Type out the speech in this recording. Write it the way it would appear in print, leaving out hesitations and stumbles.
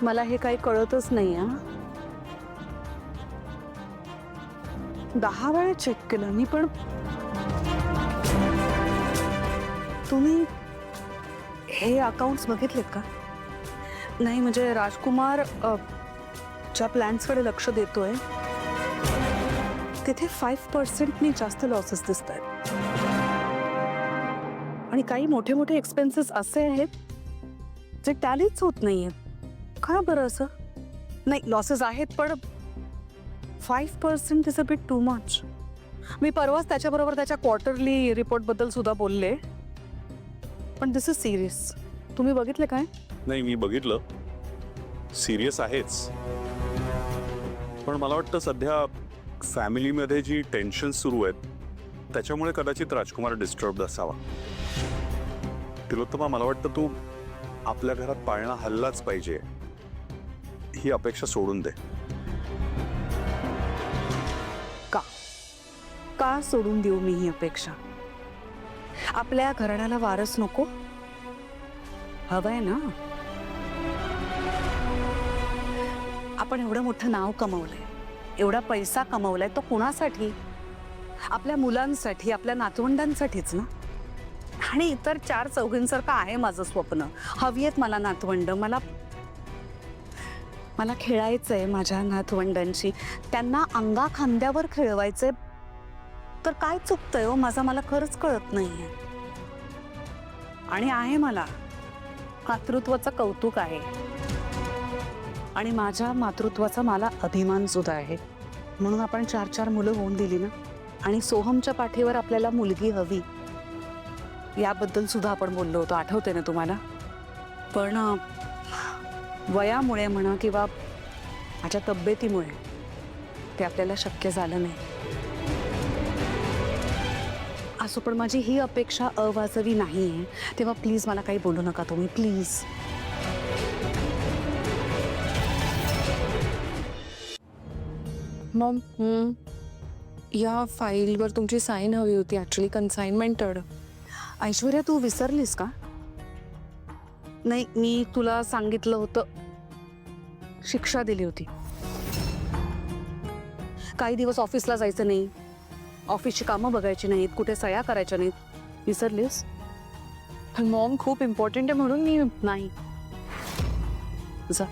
मला हे काही कळतच नाही हा. 10 वेळा चेक केलं मी, पण तुम्ही हे अकाउंट्स बघितलेत का? नाही म्हणजे राजकुमार ज्या प्लॅन्सकडे लक्ष देतोय तिथे 5% जास्त लॉसेस दिसत आहेत. आणि काही मोठे मोठे एक्सपेन्सेस असे आहेत जे टॅलीच होत नाहीये. का बरं असं? नाही लॉसेस आहेत पण 5% is a bit too much. मी परवाच त्याच्याबरोबर त्याच्या क्वार्टरली रिपोर्ट बद्दल सुद्धा बोलले, पण दिस इज सिरियस. तुम्ही बघितले काय? नाही मी बघितलं, सिरियस आहेच. पण मला वाटतं सध्या फॅमिलीमध्ये जी टेन्शन सुरू आहेत त्याच्यामुळे कदाचित राजकुमार डिस्टर्ब्ड असावा. तिलोत्तमा, मला वाटतं तू आपल्या घरात पाळणा हल्लाच पाहिजे ही अपेक्षा सोडून दे. का सोडून देऊ मी ही अपेक्षा? आपल्या घराण्याला वारस नको हवंय ना. आपण एवढं मोठं नाव कमवलंय, एवढा पैसा कमवलाय, तो कुणासाठी? आपल्या मुलांसाठी, आपल्या नातवंडांसाठीच ना. आणि इतर 4 चौघींसारखं आहे माझं स्वप्न. हवी आहेत मला नातवंड. मला खेळायचंय माझ्या नातवंडांची, त्यांना अंगा खांद्यावर खेळवायचंय. तर काय चुकतंय हो माझं? मला खरंच कळत नाहीये. आणि आहे मला मातृत्वाचं कौतुक आहे आणि माझ्या मातृत्वाचा मला अभिमान सुद्धा आहे. म्हणून आपण 4 मुलं होऊन दिली ना. आणि सोहमच्या पाठीवर आपल्याला मुलगी हवी याबद्दल सुद्धा आपण बोललो होतो, आठवते ना तुम्हाला? पण वयामुळे म्हणा किंवा माझ्या तब्येतीमुळे ते आपल्याला शक्य झालं नाही. असो, पण माझी ही अपेक्षा अवाजवी नाहीये. तेव्हा प्लीज मला काही बोलू नका तुम्ही, प्लीज. मॉम, या फाईलवर तुमची साईन हवी होती. ॲक्च्युली कन्साइनमेंटेड. ऐश्वर्या, तू विसरलीस का? नाही, मी तुला सांगितलं होतं, शिक्षा दिली होती. काही दिवस ऑफिसला जायचं नाही, ऑफिसची कामं बघायची नाहीत, कुठे सह्या करायच्या नाहीत. विसरलीस? पण मॉम खूप इम्पॉर्टंट आहे म्हणून मी नाही. जा.